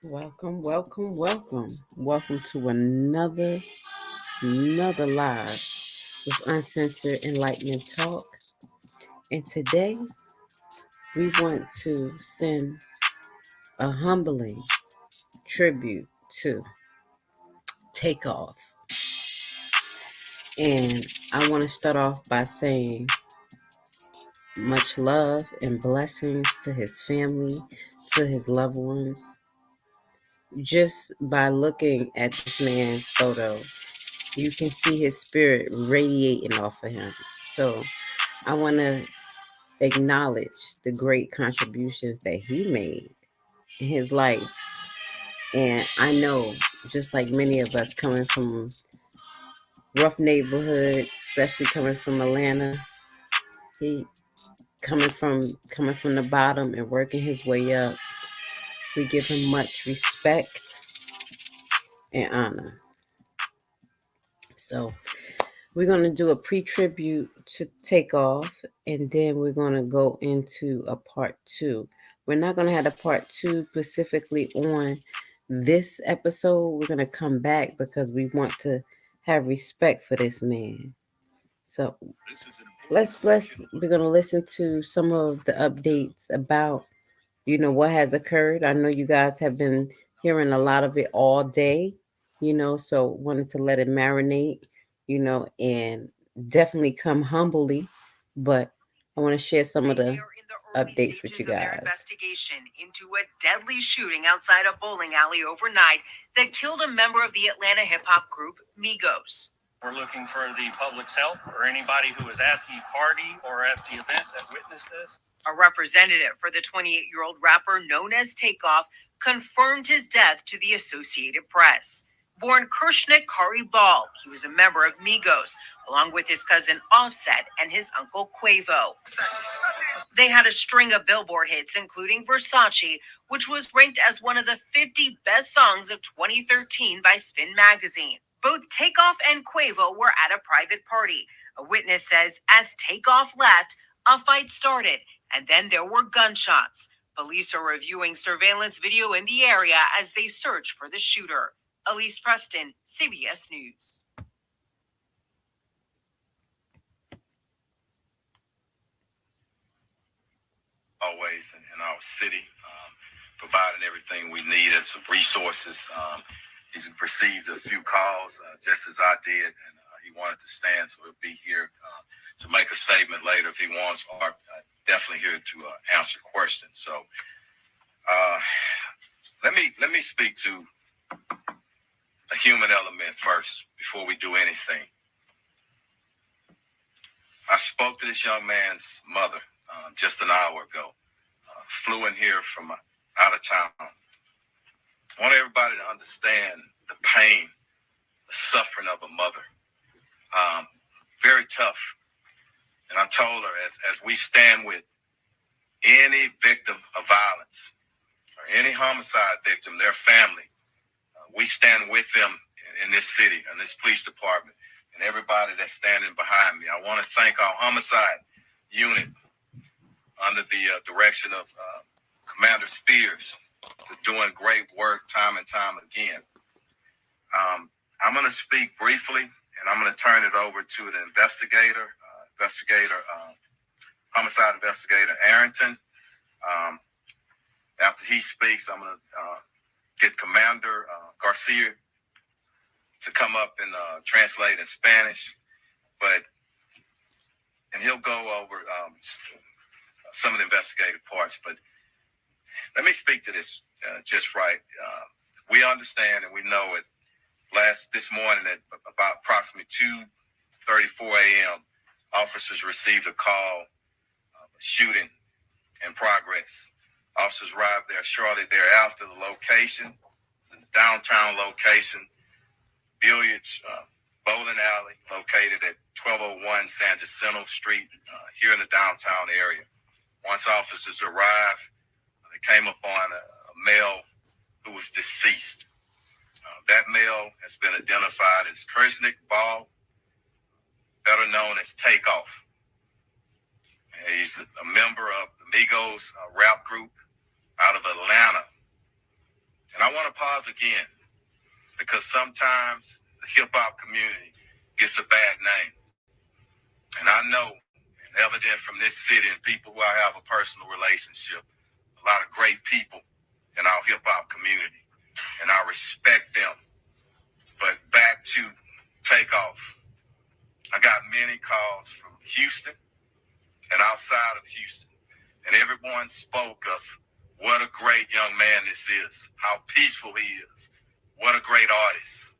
Welcome, welcome, welcome. Welcome to another live with Uncensored Enlightenment Talk. And today we want to send a humbling tribute to Takeoff. And I want to start off by saying much love and blessings to his family, to his loved ones. Just by looking at this man's photo, you can see his spirit radiating off of him. So I want to acknowledge the great contributions that he made in his life. And I know, just like many of us coming from rough neighborhoods, especially coming from Atlanta, he coming from the bottom and working his way up. We give him much respect and honor. So we're going to do a pre-tribute to Takeoff, and then we're going to go into a part two. We're not going to have a part two specifically on this episode. We're going to come back because we want to have respect for this man. So let's we're going to listen to some of the updates about what has occurred. I know you guys have been hearing a lot of it all day, so wanted to let it marinate, and definitely come humbly, but I want to share some of the updates with you guys. Investigation into a deadly shooting outside a bowling alley overnight that killed a member of the Atlanta hip hop group Migos. We're looking for the public's help or anybody who was at the party or at the event that witnessed this. A representative for the 28-year-old rapper known as Takeoff confirmed his death to the Associated Press. Born Krishna Kari Ball, he was a member of Migos, along with his cousin Offset and his uncle Quavo. They had a string of Billboard hits, including Versace, which was ranked as one of the 50 best songs of 2013 by Spin Magazine. Both Takeoff and Quavo were at a private party. A witness says as Takeoff left, a fight started, and then there were gunshots. Police are reviewing surveillance video in the area as they search for the shooter. Elise Preston, CBS News. Always in our city, providing everything we need as resources. He's received a few calls, just as I did, and he wanted to stand, so he'll be here to make a statement later if he wants, or definitely here to answer questions. So let me speak to the human element first before we do anything. I spoke to this young man's mother just an hour ago. Flew in here from out of town. I want everybody to understand the pain, the suffering of a mother. Very tough. And I told her, as we stand with any victim of violence or any homicide victim, their family, we stand with them in this city, in this police department, and everybody that's standing behind me. I want to thank our homicide unit under the direction of Commander Spears for doing great work time and time again. I'm going to speak briefly, and I'm going to turn it over to the homicide investigator Arrington. After he speaks, I'm going to get Commander Garcia to come up and translate in Spanish, and he'll go over some of the investigative parts. But let me speak to this just right. We understand and we know it. This morning at about approximately 2:34 a.m., officers received a call of a shooting in progress. Officers arrived there shortly thereafter. The location is a downtown location, billiards bowling alley located at 1201 San Jacinto Street here in the downtown area. Once officers arrived, they came upon a male who was deceased. That male has been identified as Krishna Ball, better known as Takeoff. He's a member of the Migos rap group out of Atlanta. And I want to pause again because sometimes the hip hop community gets a bad name. And I know, and evident from this city and people who I have a personal relationship, a lot of great people in our hip hop community, and I respect them. But back to Takeoff. I got many calls from Houston and outside of Houston, and everyone spoke of what a great young man this is, how peaceful he is, what a great artist.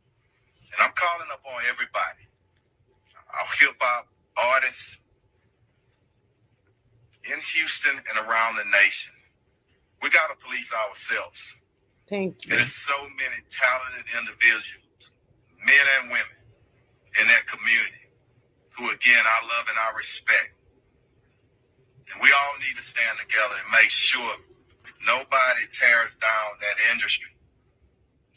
And I'm calling upon everybody, our hip hop artists in Houston and around the nation. We got to police ourselves. Thank you. There's so many talented individuals, men and women, in that community who, again, I love and I respect. And we all need to stand together and make sure nobody tears down that industry.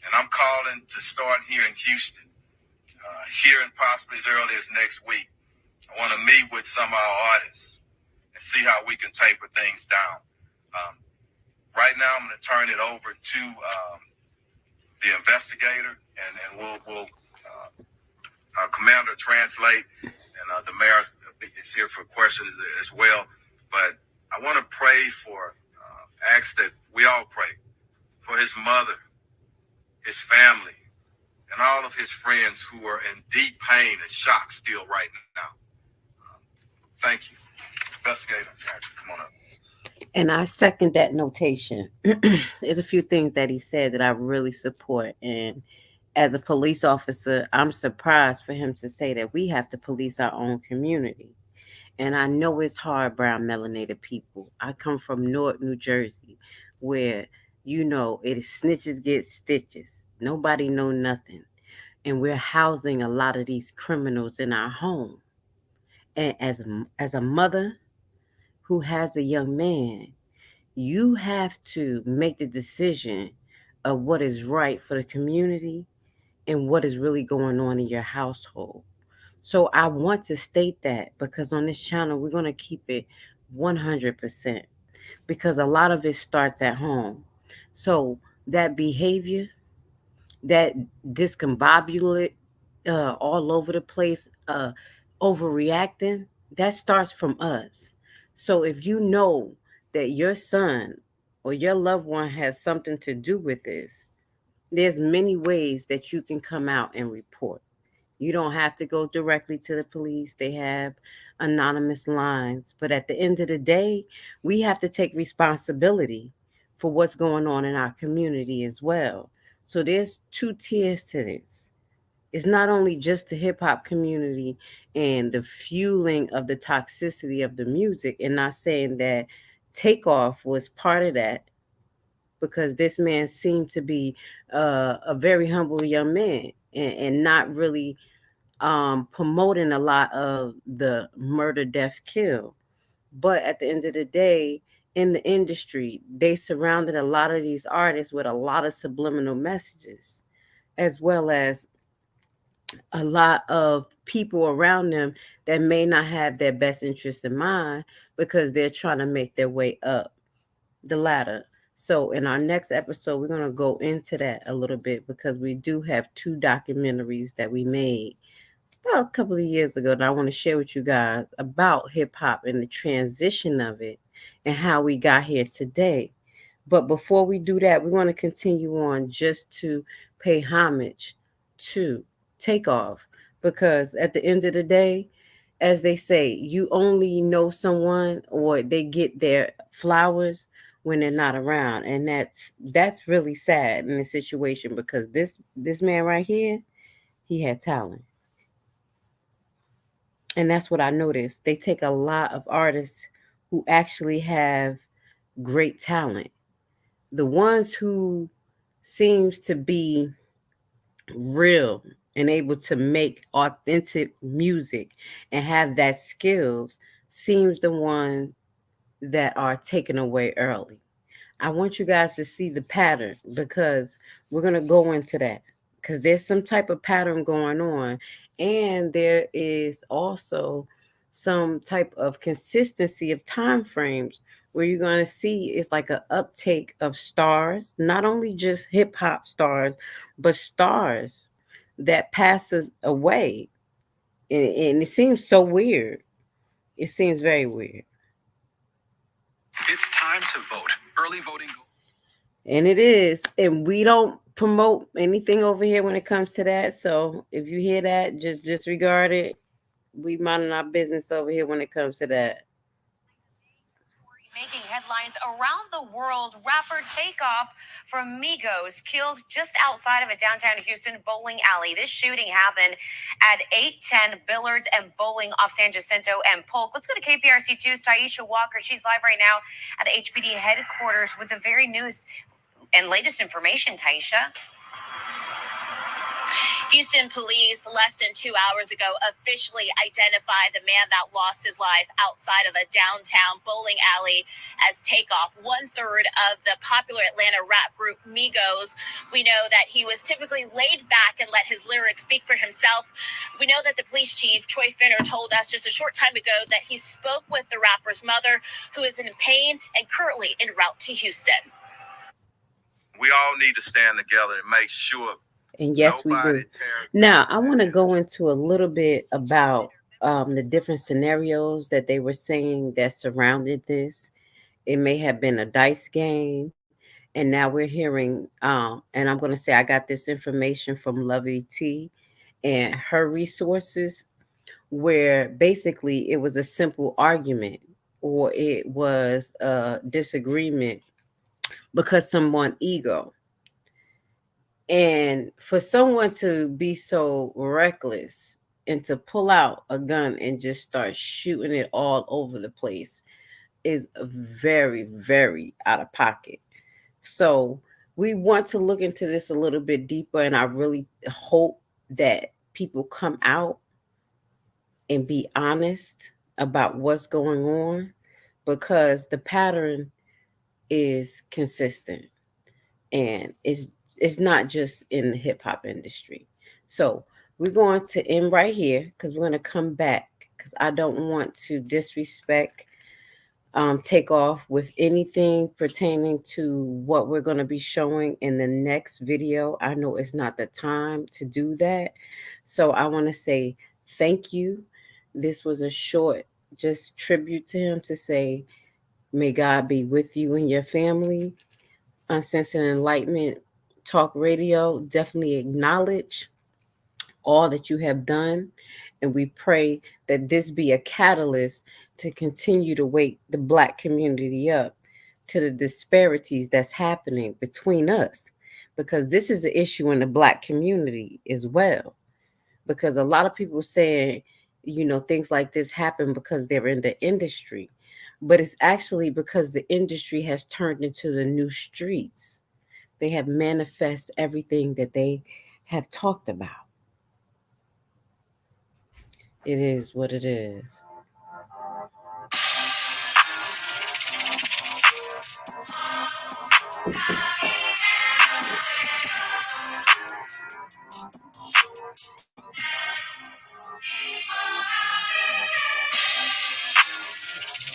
And I'm calling to start here in Houston, here and possibly as early as next week. I want to meet with some of our artists and see how we can taper things down. Right now, I'm going to turn it over to the investigator, and we'll our commander translate, and the mayor is here for questions as well. But I want to pray for, ask that we all pray for his mother, his family, and all of his friends who are in deep pain and shock still right now. Thank you. Investigator, come on up. And I second that notation. There's a few things that he said that I really support. And as a police officer, I'm surprised for him to say that we have to police our own community. And I know it's hard, brown melanated people. I come from Newark, New Jersey, where it is snitches get stitches. Nobody know nothing, and we're housing a lot of these criminals in our home. And as a mother who has a young man, you have to make the decision of what is right for the community and what is really going on in your household. So I want to state that because on this channel, we're going to keep it 100% because a lot of it starts at home. So that behavior, that discombobulate, all over the place, overreacting, that starts from us. So if you know that your son or your loved one has something to do with this, there's many ways that you can come out and report. You don't have to go directly to the police. They have anonymous lines. But at the end of the day, we have to take responsibility for what's going on in our community as well. So there's two tiers to this. It's not only just the hip hop community and the fueling of the toxicity of the music, and not saying that Takeoff was part of that because this man seemed to be a very humble young man and not really promoting a lot of the murder, death, kill. But at the end of the day, in the industry, they surrounded a lot of these artists with a lot of subliminal messages, as well as a lot of people around them that may not have their best interests in mind because they're trying to make their way up the ladder. So, in our next episode, we're going to go into that a little bit because we do have two documentaries that we made about a couple of years ago that I want to share with you guys about hip hop and the transition of it and how we got here today. But before we do that, we want to continue on just to pay homage to Takeoff because at the end of the day, as they say, you only know someone or they get their flowers when they're not around, and that's really sad in this situation because this man right here, he had talent. And that's what I noticed. They take a lot of artists who actually have great talent. The ones who seems to be real and able to make authentic music and have that skills seems the one that are taken away early. I want you guys to see the pattern because we're going to go into that because there's some type of pattern going on. And there is also some type of consistency of time frames where you're going to see is like an uptake of stars, not only just hip hop stars, but stars that passes away. And it seems so weird. It seems very weird. It's time to vote. Early voting. And it is. And we don't promote anything over here when it comes to that. So if you hear that, just disregard it. We minding our business over here when it comes to that. Making headlines around the world, rapper Takeoff from Migos killed just outside of a downtown Houston bowling alley. This shooting happened at 810 Billards and Bowling off San Jacinto and Polk. Let's go to KPRC2's Taisha Walker. She's live right now at the HPD headquarters with the very newest and latest information, Taisha. Houston police less than 2 hours ago officially identified the man that lost his life outside of a downtown bowling alley as Takeoff, 1/3 of the popular Atlanta rap group Migos. We know that he was typically laid back and let his lyrics speak for himself. We know that the police chief, Troy Finner, told us just a short time ago that he spoke with the rapper's mother, who is in pain and currently en route to Houston. We all need to stand together and make sure. And yes, we do. Now, I want to go into a little bit about the different scenarios that they were saying that surrounded this. It may have been a dice game. And now we're hearing, and I'm going to say I got this information from Lovey T and her resources, where basically it was a simple argument or it was a disagreement because someone ego. And for someone to be so reckless and to pull out a gun and just start shooting it all over the place is very, very out of pocket. So we want to look into this a little bit deeper, and I really hope that people come out and be honest about what's going on, because the pattern is consistent, and it's not just in the hip hop industry. So we're going to end right here because we're going to come back, because I don't want to disrespect Takeoff with anything pertaining to what we're going to be showing in the next video. I know it's not the time to do that. So I want to say thank you. This was a short, just tribute to him to say, may God be with you and your family. Uncensored Enlightenment Talk Radio definitely acknowledge all that you have done. And we pray that this be a catalyst to continue to wake the Black community up to the disparities that's happening between us. Because this is an issue in the Black community as well. Because a lot of people saying, things like this happen because they're in the industry. But it's actually because the industry has turned into the new streets. They have manifest everything that they have talked about. It is what it is.